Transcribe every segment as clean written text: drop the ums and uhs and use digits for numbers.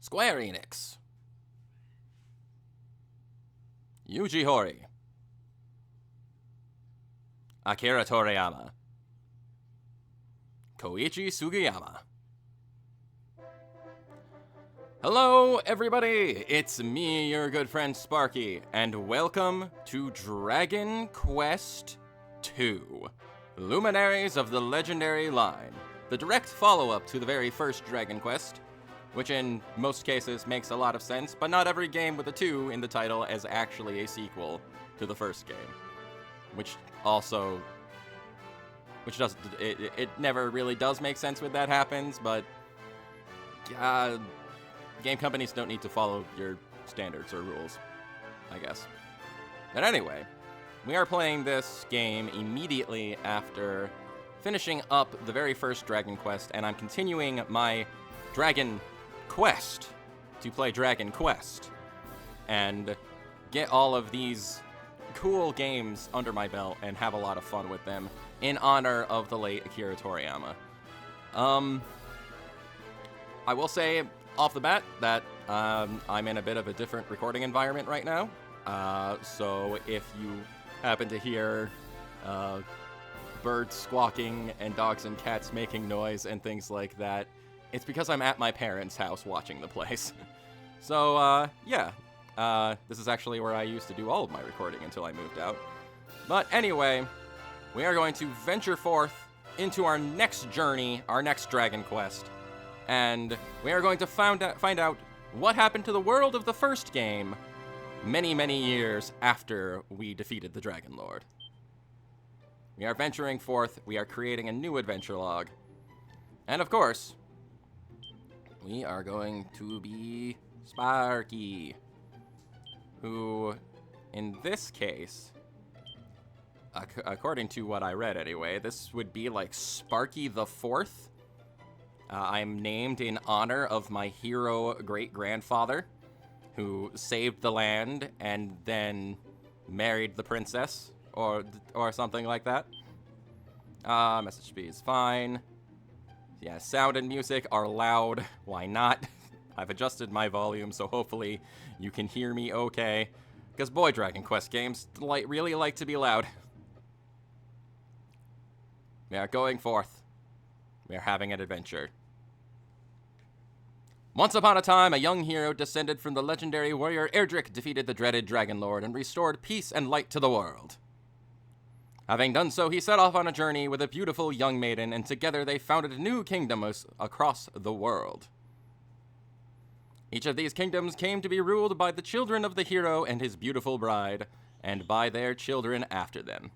Square Enix, Yuji Horii, Akira Toriyama, Koichi Sugiyama. Hello, everybody! It's me, your good friend Sparky, and welcome to Dragon Quest II, Luminaries of the Legendary Line, the direct follow-up to the very first Dragon Quest, which in most cases makes a lot of sense, but not every game with a 2 in the title is actually a sequel to the first game. It never really does make sense when that happens, but game companies don't need to follow your standards or rules, I guess. But anyway, we are playing this game immediately after finishing up the very first Dragon Quest, and I'm continuing my Dragon Quest to play Dragon Quest and get all of these cool games under my belt and have a lot of fun with them in honor of the late Akira Toriyama. I will say off the bat that I'm in a bit of a different recording environment right now, so if you happen to hear birds squawking and dogs and cats making noise and things like that, it's because I'm at my parents' house watching the place. So, this is actually where I used to do all of my recording until I moved out. But anyway, we are going to venture forth into our next journey, our next Dragon Quest, and we are going to find out what happened to the world of the first game many, many years after we defeated the Dragon Lord. We are venturing forth, we are creating a new adventure log, and of course, we are going to be Sparky, who, in this case, according to what I read anyway, this would be like Sparky the Fourth. I'm named in honor of my hero great-grandfather, who saved the land and then married the princess, or something like that. Message speed is fine. Yeah, sound and music are loud. Why not? I've adjusted my volume, so hopefully you can hear me okay. Because boy, Dragon Quest games really like to be loud. We are going forth. We are having an adventure. Once upon a time, a young hero descended from the legendary warrior Erdrick defeated the dreaded Dragon Lord and restored peace and light to the world. Having done so, he set off on a journey with a beautiful young maiden, and together they founded a new kingdom across the world. Each of these kingdoms came to be ruled by the children of the hero and his beautiful bride, and by their children after them.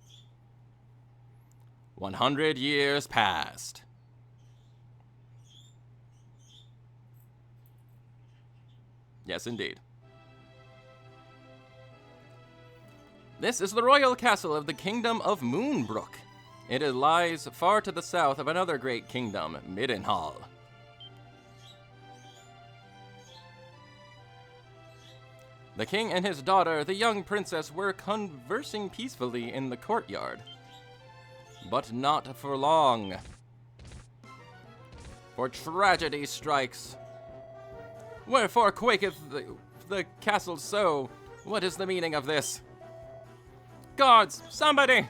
100 years passed. Yes, indeed. This is the royal castle of the Kingdom of Moonbrook. It lies far to the south of another great kingdom, Middenhall. The king and his daughter, the young princess, were conversing peacefully in the courtyard. But not for long. For tragedy strikes. Wherefore quaketh the castle so? What is the meaning of this? Guards, somebody!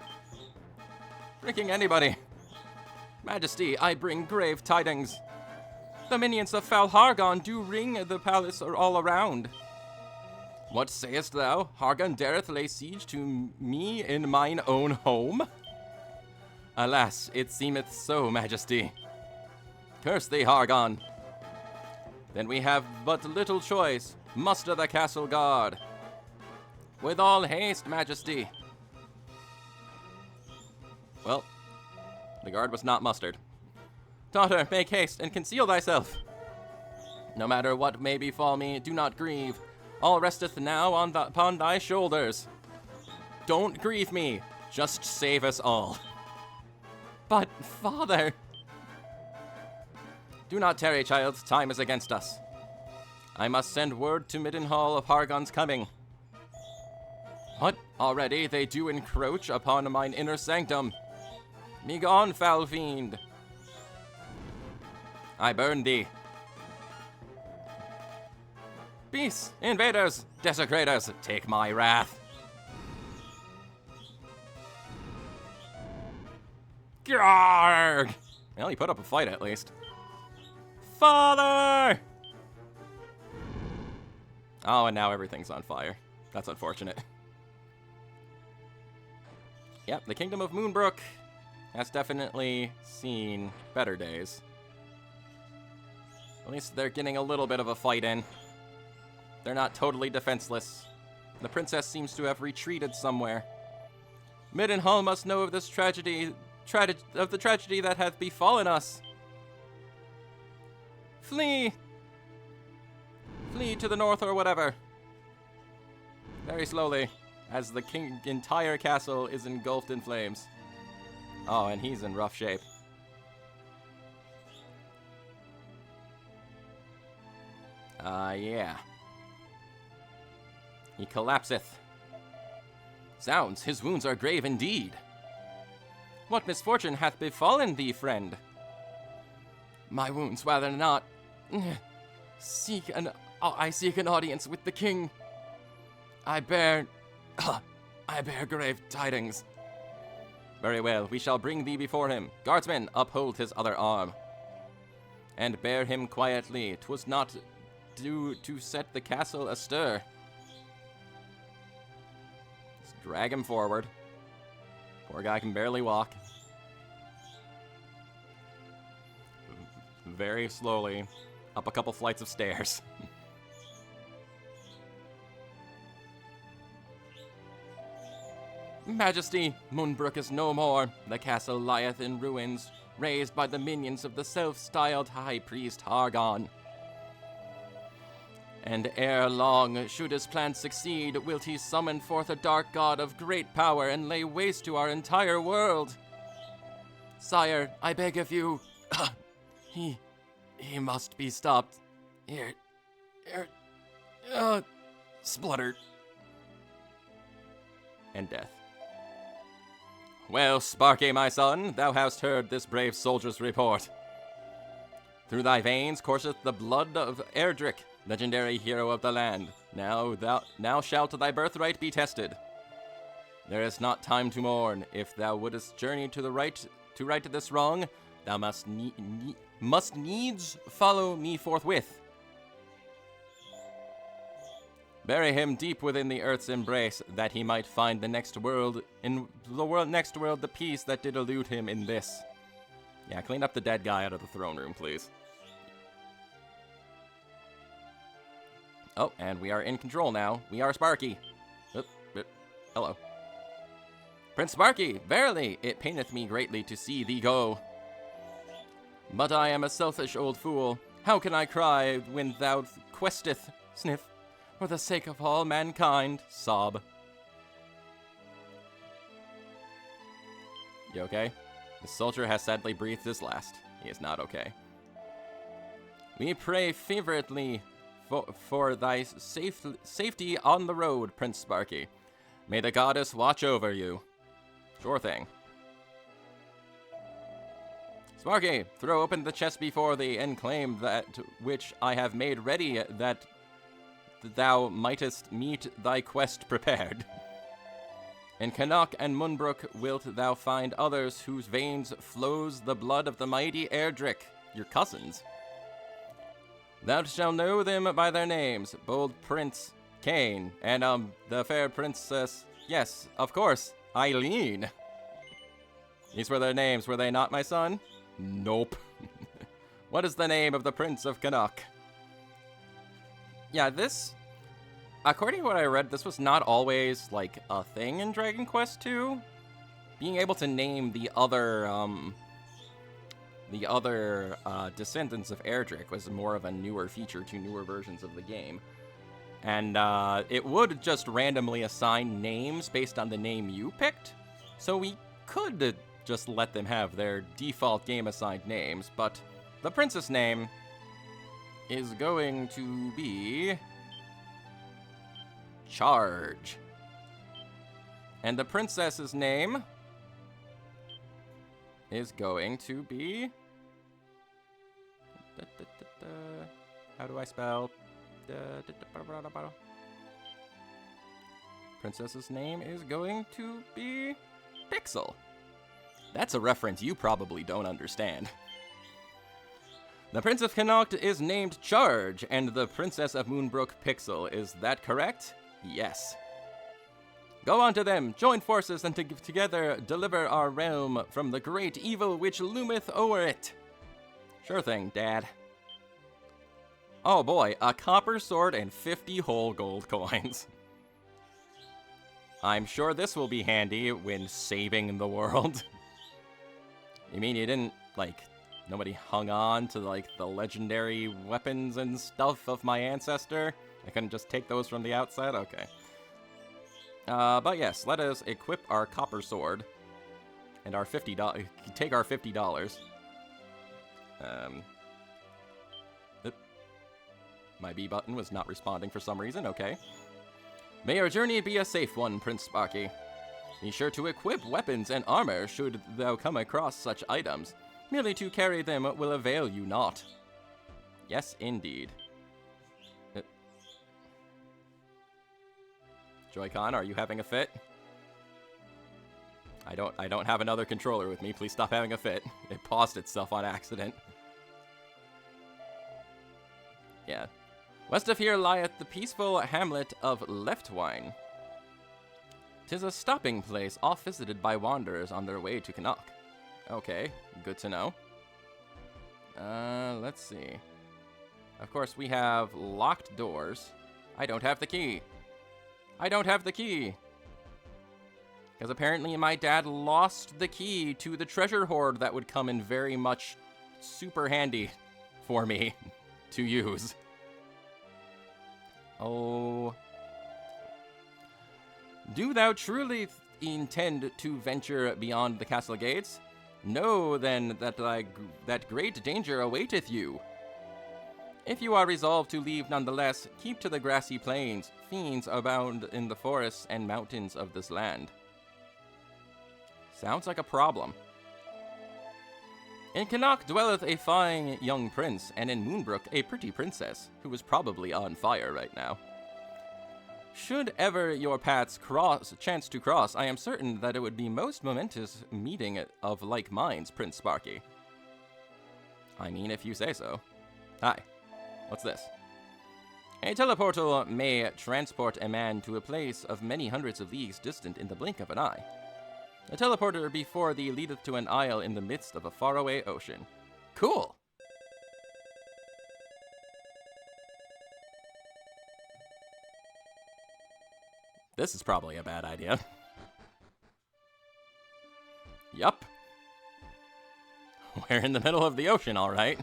Freaking anybody. Majesty, I bring grave tidings. The minions of foul Hargon do ring the palace all around. What sayest thou? Hargon dareth lay siege to me in mine own home? Alas, it seemeth so, Majesty. Curse thee, Hargon. Then we have but little choice. Muster the castle guard. With all haste, Majesty. Well, the guard was not mustered. Daughter, make haste and conceal thyself. No matter what may befall me, do not grieve. All resteth now upon thy shoulders. Don't grieve me, just save us all. But, father... Do not tarry, child, time is against us. I must send word to Middenhall of Hargon's coming. What? Already they do encroach upon mine inner sanctum. Begone, foul fiend. I burn thee. Beasts, invaders, desecrators, take my wrath. Garg! Well, he put up a fight at least. Father! Oh, and now everything's on fire. That's unfortunate. Yep, the Kingdom of Moonbrook has definitely seen better days. At least they're getting a little bit of a fight in. They're not totally defenseless. The princess seems to have retreated somewhere. Middenhall must know of this tragedy, of the tragedy that hath befallen us. Flee! Flee to the north or whatever. Very slowly, as the entire castle is engulfed in flames. Oh, and he's in rough shape. Yeah. He collapseth. Zounds, his wounds are grave indeed. What misfortune hath befallen thee, friend? My wounds, rather not. I seek an audience with the king. I bear grave tidings. Very well, we shall bring thee before him. Guardsmen, uphold his other arm. And bear him quietly. 'Twas not due to set the castle astir. Just drag him forward. Poor guy can barely walk. Very slowly, up a couple flights of stairs. Majesty, Moonbrook is no more. The castle lieth in ruins, raised by the minions of the self-styled High Priest Hargon. And ere long, should his plan succeed, wilt he summon forth a dark god of great power and lay waste to our entire world. Sire, I beg of you, he must be stopped. Spluttered. And death. Well, Sparky, my son, thou hast heard this brave soldier's report. Through thy veins courseth the blood of Erdrick, legendary hero of the land. Now shalt thy birthright be tested. There is not time to mourn. If thou wouldest journey to right this wrong, thou must needs follow me forthwith. Bury him deep within the earth's embrace, that he might find the next world, the peace that did elude him in this. Yeah, clean up the dead guy out of the throne room, please. Oh, and we are in control now. We are Sparky. Hello. Prince Sparky, verily, it paineth me greatly to see thee go. But I am a selfish old fool. How can I cry when thou questeth, sniff, for the sake of all mankind, sob. You okay? The soldier has sadly breathed his last. He is not okay. We pray fervently for thy safety on the road, Prince Sparky. May the goddess watch over you. Sure thing. Sparky, throw open the chest before thee and claim that which I have made ready, that thou mightest meet thy quest prepared. In Canuck and Moonbrook wilt thou find others whose veins flows the blood of the mighty Erdrick, your cousins. Thou shalt know them by their names, bold Prince Cain, and the fair princess, yes, of course, Eileen. These were their names, were they not, my son? Nope. What is the name of the Prince of Canuck? Yeah, this, according to what I read, this was not always, like, a thing in Dragon Quest II. Being able to name the other descendants of Erdrick was more of a newer feature to newer versions of the game. And it would just randomly assign names based on the name you picked, so we could just let them have their default game-assigned names, but the princess name is going to be Charge. And the princess's name is going to be... How do I spell Princess's name is going to be Pixel. That's a reference you probably don't understand. The Prince of Connacht is named Charge, and the Princess of Moonbrook Pixel. Is that correct? Yes. Go on to them, join forces, and together deliver our realm from the great evil which loometh o'er it. Sure thing, Dad. Oh boy, a copper sword and 50 whole gold coins. I'm sure this will be handy when saving the world. You mean you didn't, like, nobody hung on to, like, the legendary weapons and stuff of my ancestor? I couldn't just take those from the outside? Okay. But yes, let us equip our copper sword. And our $50, take our $50. My B button was not responding for some reason, okay. May your journey be a safe one, Prince Sparky. Be sure to equip weapons and armor should thou come across such items. Merely to carry them will avail you not. Yes, indeed. Joy-Con, are you having a fit? I don't have another controller with me. Please stop having a fit. It paused itself on accident. Yeah. West of here lieth the peaceful hamlet of Leftwine. 'Tis a stopping place oft visited by wanderers on their way to Connacht. Okay, good to know. Let's see. Of course, we have locked doors. I don't have the key. I don't have the key. Because apparently my dad lost the key to the treasure hoard that would come in very much super handy for me to use. Oh. Do thou truly intend to venture beyond the castle gates? Know then that that great danger awaiteth you. If you are resolved to leave nonetheless, keep to the grassy plains. Fiends abound in the forests and mountains of this land. Sounds like a problem. In Connacht dwelleth a fine young prince, and in Moonbrook a pretty princess, who is probably on fire right now. Should ever your paths chance to cross, I am certain that it would be most momentous meeting of like minds, Prince Sparky. I mean, if you say so. Hi. What's this? A teleportal may transport a man to a place of many hundreds of leagues distant in the blink of an eye. A teleporter before thee leadeth to an isle in the midst of a faraway ocean. Cool! This is probably a bad idea. Yup. We're in the middle of the ocean, alright.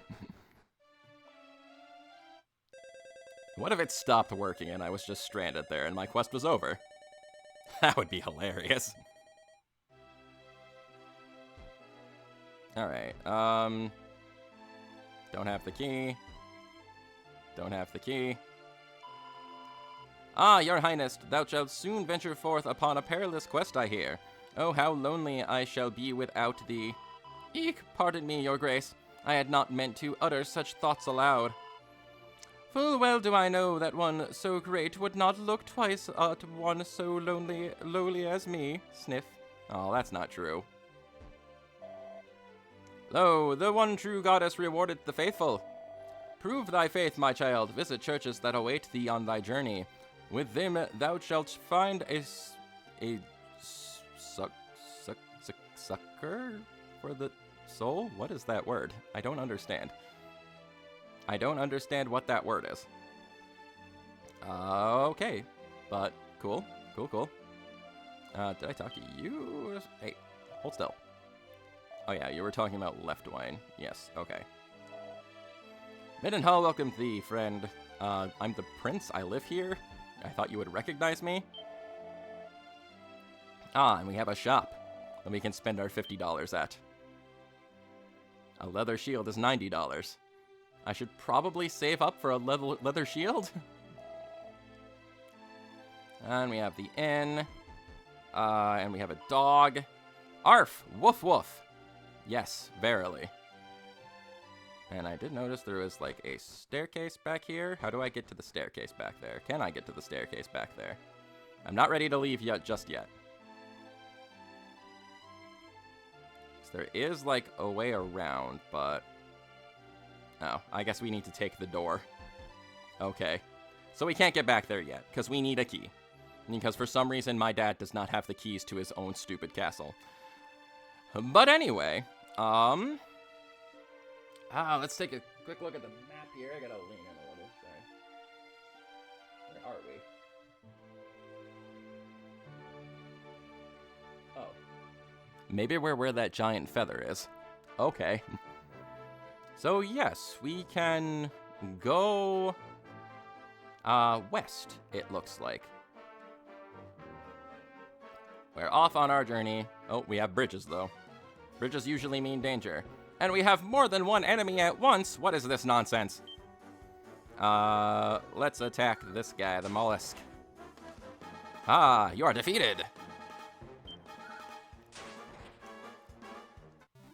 What if it stopped working and I was just stranded there and my quest was over? That would be hilarious. Alright, don't have the key. Don't have the key. Ah, your highness, thou shalt soon venture forth upon a perilous quest, I hear. Oh, how lonely I shall be without thee. Eek, pardon me, your grace. I had not meant to utter such thoughts aloud. Full well do I know that one so great would not look twice at one so lowly as me. Sniff. Oh, that's not true. Lo, the one true goddess rewardeth the faithful. Prove thy faith, my child. Visit churches that await thee on thy journey. With them thou shalt find a succor for the soul? What is that word? I don't understand. I don't understand what that word is. Okay, but cool. Did I talk to you? Hey, hold still. Oh yeah, you were talking about Leftwine. Yes, okay. Middenhall, welcome thee, friend. I'm the prince, I live here. I thought you would recognize me. Ah, and we have a shop that we can spend our $50 at. A leather shield is $90. I should probably save up for a leather shield. And we have the inn. And we have a dog. Arf! Woof woof! Yes, verily. And I did notice there was, like, a staircase back here. How do I get to the staircase back there? Can I get to the staircase back there? I'm not ready to leave yet, just yet. So there is, like, a way around, but... Oh, I guess we need to take the door. Okay. So we can't get back there yet, because we need a key. Because for some reason, my dad does not have the keys to his own stupid castle. But anyway, let's take a quick look at the map here. I gotta lean in a little, sorry. Where are we? Oh. Maybe we're where that giant feather is. Okay. So yes, we can go, west, it looks like. We're off on our journey. Oh, we have bridges, though. Bridges usually mean danger. And we have more than one enemy at once. What is this nonsense? Let's attack this guy, the mollusk. Ah, you are defeated.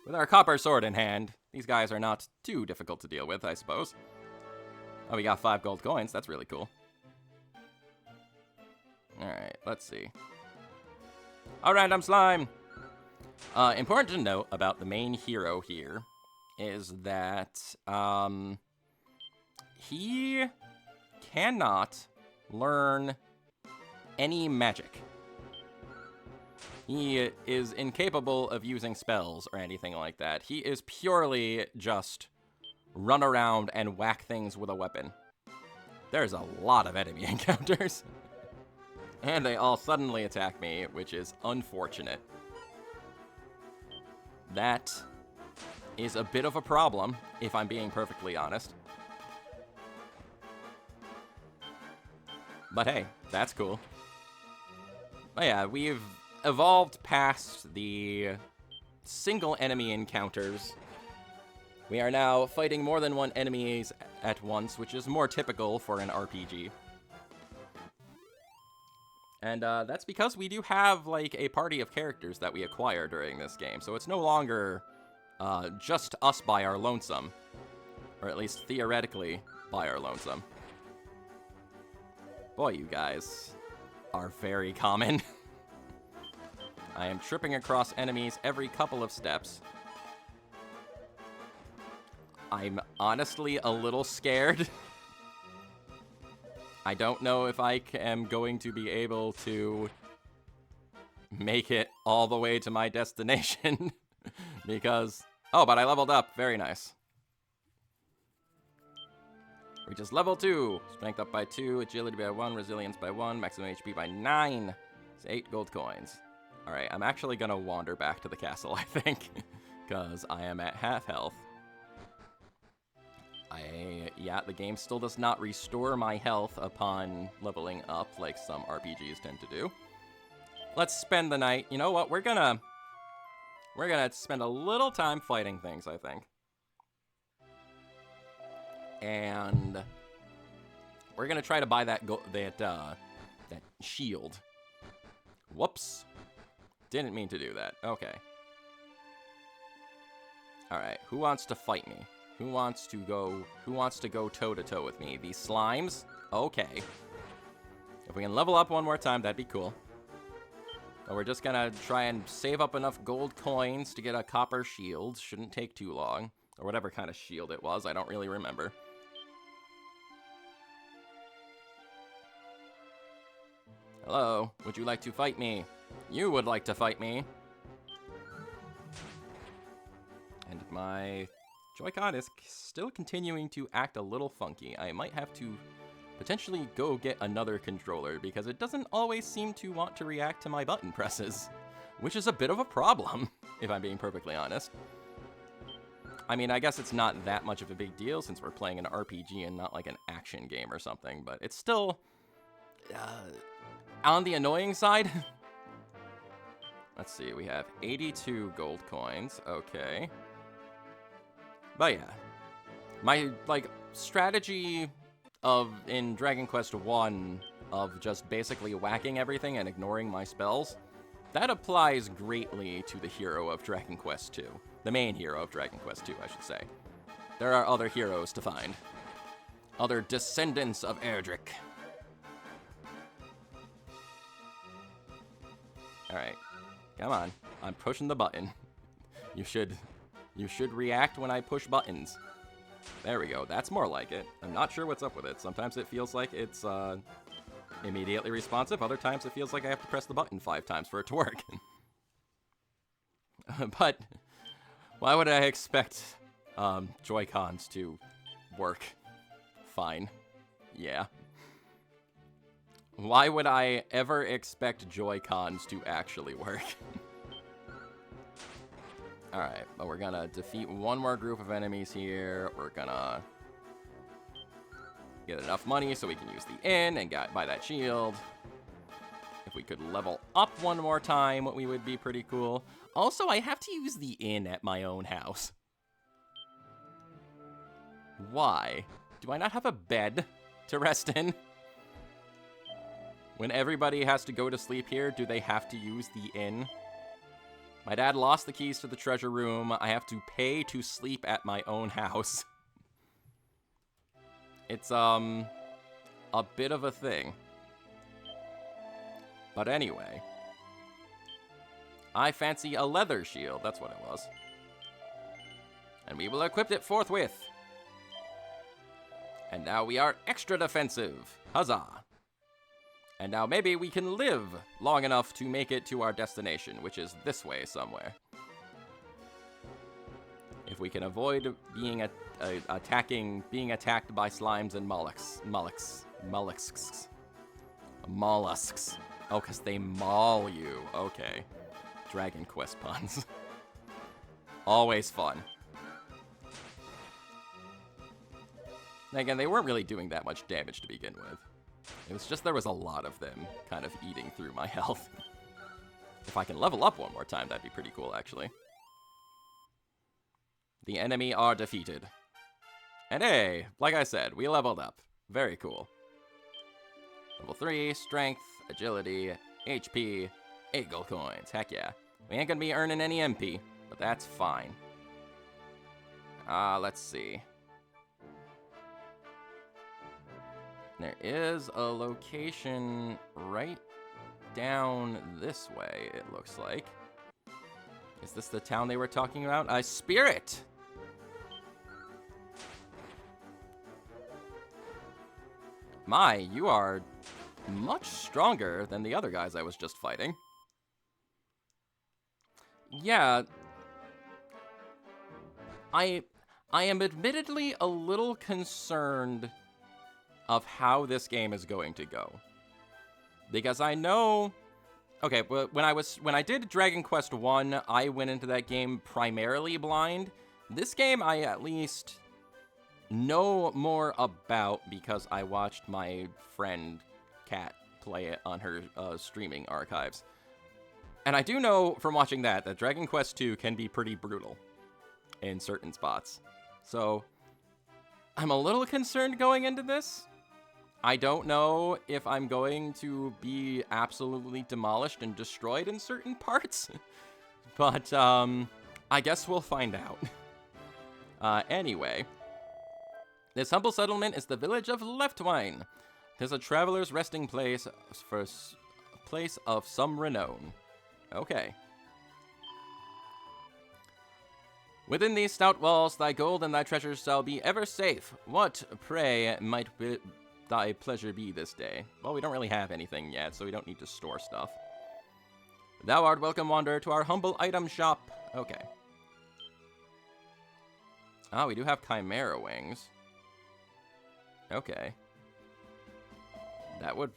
With our copper sword in hand, these guys are not too difficult to deal with, I suppose. Oh, we got 5 gold coins. That's really cool. Alright, let's see. A random slime! Important to note about the main hero here is that, he cannot learn any magic. He is incapable of using spells or anything like that. He is purely just run around and whack things with a weapon. There's a lot of enemy encounters. And they all suddenly attack me, which is unfortunate. That is a bit of a problem, if I'm being perfectly honest. But hey, that's cool. But yeah, we've evolved past the single enemy encounters. We are now fighting more than one enemies at once, which is more typical for an RPG. And that's because we do have, like, a party of characters that we acquire during this game. So it's no longer just us by our lonesome. Or at least theoretically by our lonesome. Boy, you guys are very common. I am tripping across enemies every couple of steps. I'm honestly a little scared. I don't know if I am going to be able to make it all the way to my destination. Because... Oh, but I leveled up. Very nice. Which is level 2. Strength up by 2, agility by 1, resilience by 1, maximum HP by 9. It's 8 gold coins. Alright, I'm actually gonna wander back to the castle, I think. Because I am at half health. Yeah, the game still does not restore my health upon leveling up like some RPGs tend to do. Let's spend the night. You know what? We're gonna spend a little time fighting things, I think. And we're gonna try to buy that shield. Whoops. Didn't mean to do that. Okay. Alright, who wants to fight me? Who wants to go toe-to-toe with me? These slimes? Okay. If we can level up one more time, that'd be cool. But we're just gonna try and save up enough gold coins to get a copper shield. Shouldn't take too long. Or whatever kind of shield it was, I don't really remember. Hello, would you like to fight me? You would like to fight me. And my Joy-Con is still continuing to act a little funky. I might have to potentially go get another controller because it doesn't always seem to want to react to my button presses, which is a bit of a problem, if I'm being perfectly honest. I mean, I guess it's not that much of a big deal since we're playing an RPG and not like an action game or something, but it's still on the annoying side. Let's see, we have 82 gold coins, okay. But yeah, my, like, strategy in Dragon Quest 1 of just basically whacking everything and ignoring my spells, that applies greatly to the hero of Dragon Quest 2. The main hero of Dragon Quest 2, I should say. There are other heroes to find. Other descendants of Erdrick. Alright. Come on. I'm pushing the button. You should react when I push buttons. There we go. That's more like it. I'm not sure what's up with it. Sometimes it feels like it's immediately responsive. Other times it feels like I have to press the button 5 times for it to work. But why would I expect Joy-Cons to work fine? Yeah. Why would I ever expect Joy-Cons to actually work? Alright, but we're gonna defeat one more group of enemies here. We're gonna get enough money so we can use the inn and buy that shield. If we could level up one more time, we would be pretty cool. Also, I have to use the inn at my own house. Why? Do I not have a bed to rest in? When everybody has to go to sleep here, do they have to use the inn? My dad lost the keys to the treasure room. I have to pay to sleep at my own house. It's, a bit of a thing. But anyway. I fancy a leather shield. That's what it was. And we will equip it forthwith. And now we are extra defensive. Huzzah. And now maybe we can live long enough to make it to our destination, which is this way somewhere. If we can avoid being attacked by slimes and mollusks. Oh, because they maul you. Okay. Dragon Quest puns. Always fun. Again, they weren't really doing that much damage to begin with. It was just there was a lot of them kind of eating through my health. If I can level up one more time, that'd be pretty cool, actually. The enemy are defeated. And hey, like I said, we leveled up. Very cool. Level 3, strength, agility, HP, 8 gold coins. Heck yeah. We ain't gonna be earning any MP, but that's fine. Let's see. There is a location right down this way, it looks like. Is this the town they were talking about? Spirit! My, you are much stronger than the other guys I was just fighting. Yeah. I am admittedly a little concerned of how this game is going to go. Because I know... Okay, but when I did Dragon Quest 1, I went into that game primarily blind. This game I at least know more about because I watched my friend Kat play it on her streaming archives. And I do know from watching that Dragon Quest 2 can be pretty brutal in certain spots. So I'm a little concerned going into this. I don't know if I'm going to be absolutely demolished and destroyed in certain parts, but I guess we'll find out. Anyway, this humble settlement is the village of Leftwine. It is a traveler's resting place for a place of some renown. Okay. Within these stout walls, thy gold and thy treasures shall be ever safe. What, pray, might thy pleasure be this day? Well, we don't really have anything yet, so we don't need to store stuff. Thou art welcome, wanderer, to our humble item shop. Okay. Ah, we do have chimera wings. Okay. That would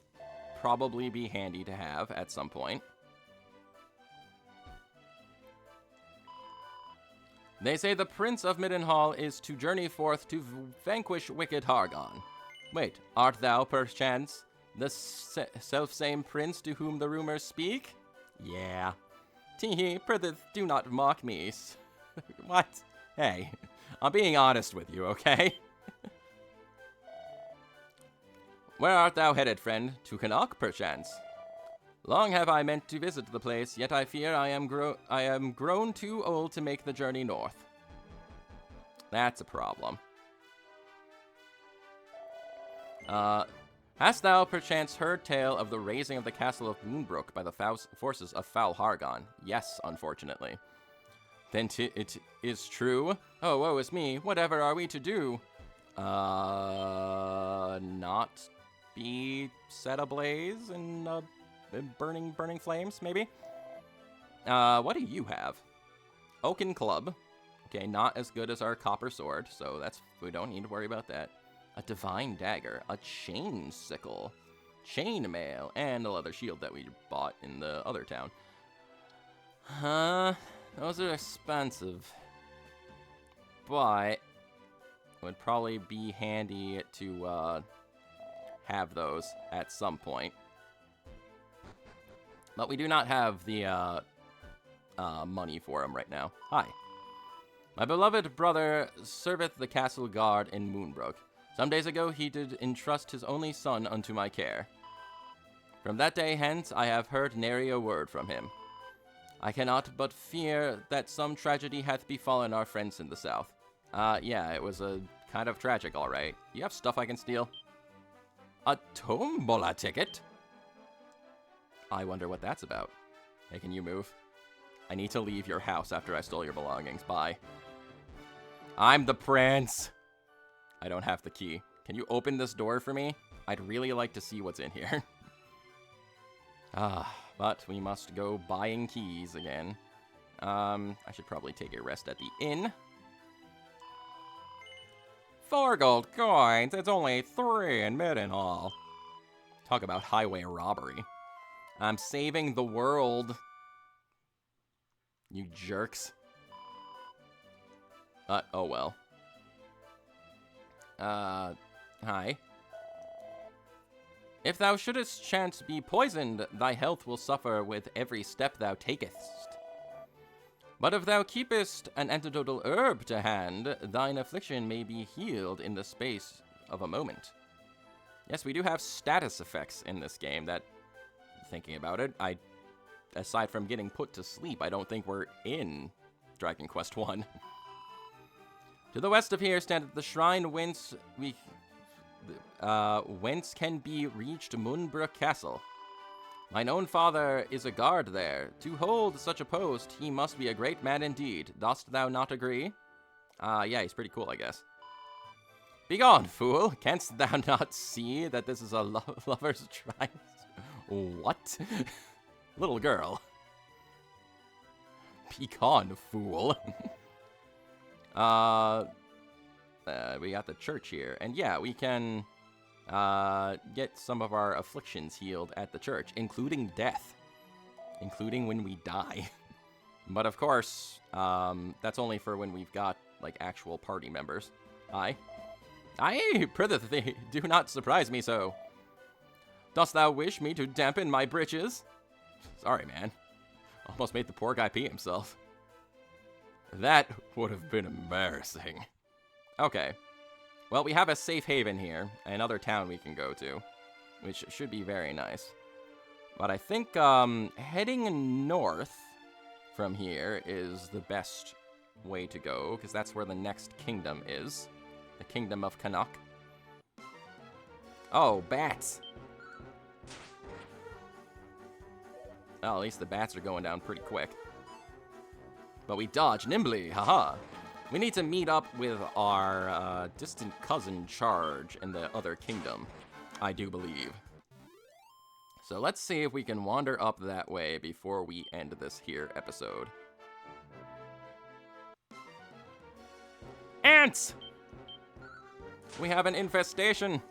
probably be handy to have at some point. They say the Prince of Middenhall is to journey forth to vanquish wicked Hargon. Wait, art thou, perchance, the self-same prince to whom the rumors speak? Yeah. Tee-hee, prithee, do not mock me. What? Hey, I'm being honest with you, okay? Where art thou headed, friend? To Canuck, perchance? Long have I meant to visit the place, yet I fear I am grown too old to make the journey north. That's a problem. Hast thou perchance heard tale of the razing of the castle of Moonbrook by the forces of foul Hargon? Yes, unfortunately. Then it is true. Oh, woe is me. Whatever are we to do? Not be set ablaze in burning flames, maybe? What do you have? Oaken Club. Okay, not as good as our copper sword, so we don't need to worry about that. A divine dagger, a chain sickle, chain mail, and a leather shield that we bought in the other town. Those are expensive, but it would probably be handy to have those at some point. But we do not have the money for them right now. Hi. My beloved brother serveth the castle guard in Moonbrook. Some days ago he did entrust his only son unto my care. From that day hence I have heard nary a word from him. I cannot but fear that some tragedy hath befallen our friends in the south. Yeah, it was a kind of tragic, alright. You have stuff I can steal? A tombola ticket? I wonder what that's about. Hey, can you move? I need to leave your house after I stole your belongings. Bye. I'm the prince. I don't have the key. Can you open this door for me? I'd really like to see what's in here. But we must go buying keys again. I should probably take a rest at the inn. 4 gold coins. It's only 3 in Midenhall. Talk about highway robbery. I'm saving the world. You jerks. Oh well. Hi. If thou shouldest chance be poisoned, thy health will suffer with every step thou takest. But if thou keepest an antidotal herb to hand, thine affliction may be healed in the space of a moment. Yes, we do have status effects in this game that, thinking about it, aside from getting put to sleep, I don't think we're in Dragon Quest I. To the west of here standeth the shrine whence can be reached Moonbrook Castle. Mine own father is a guard there. To hold such a post, he must be a great man indeed. Dost thou not agree? Yeah, he's pretty cool, I guess. Begone, fool! Canst thou not see that this is a lover's tryst? What? Little girl. Begone, fool. We got the church here. And yeah, we can get some of our afflictions healed at the church, including death. Including when we die. But of course, that's only for when we've got, like, actual party members. Aye, prithee, thee, do not surprise me so. Dost thou wish me to dampen my britches? Sorry, man. Almost made the poor guy pee himself. That would have been embarrassing. Okay. Well, we have a safe haven here, another town we can go to, which should be very nice. But I think heading north from here is the best way to go, because that's where the next kingdom is. The Kingdom of Canuck. Oh, bats! Well, at least the bats are going down pretty quick. But we dodge nimbly, haha! We need to meet up with our distant cousin Charge in the other kingdom, I do believe. So let's see if we can wander up that way before we end this here episode. Ants! We have an infestation!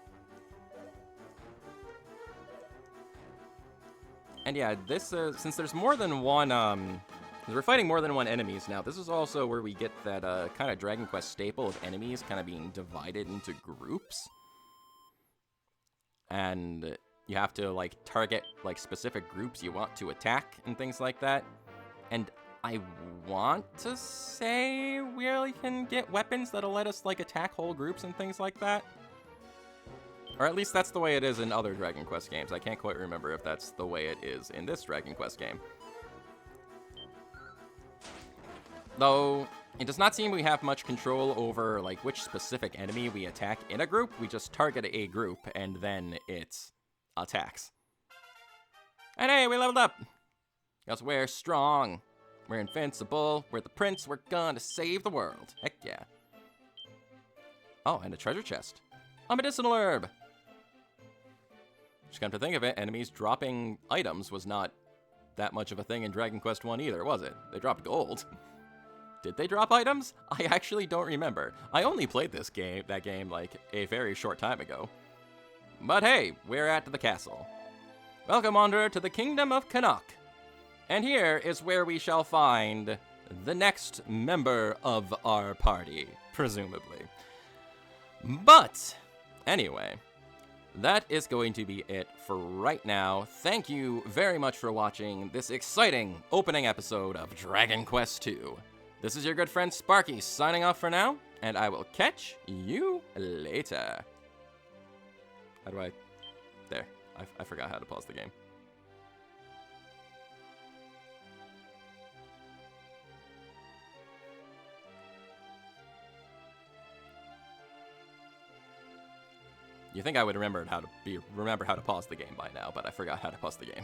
And yeah, this, since there's more than one, we're fighting more than one enemies now, this is also where we get that kind of Dragon Quest staple of enemies kind of being divided into groups. And you have to, like, target, like, specific groups you want to attack and things like that. And I want to say we can get weapons that'll let us, like, attack whole groups and things like that. Or at least that's the way it is in other Dragon Quest games. I can't quite remember if that's the way it is in this Dragon Quest game. Though, It does not seem we have much control over, like, which specific enemy we attack in a group. We just target a group, and then it attacks. And hey, we leveled up! Because we're strong. We're invincible. We're the prince. We're gonna save the world. Heck yeah. Oh, and a treasure chest. A medicinal herb! Just come to think of it, enemies dropping items was not that much of a thing in Dragon Quest 1 either, was it? They dropped gold. Did they drop items? I actually don't remember. I only played that game like a very short time ago. But hey, we're at the castle. Welcome, wanderer, to the kingdom of Canuck. And here is where we shall find the next member of our party, presumably. But anyway, that is going to be it for right now. Thank you very much for watching this exciting opening episode of Dragon Quest II. This is your good friend Sparky signing off for now, and I will catch you later. How do I... There. I forgot how to pause the game. You think I would remember how to pause the game by now, but I forgot how to pause the game.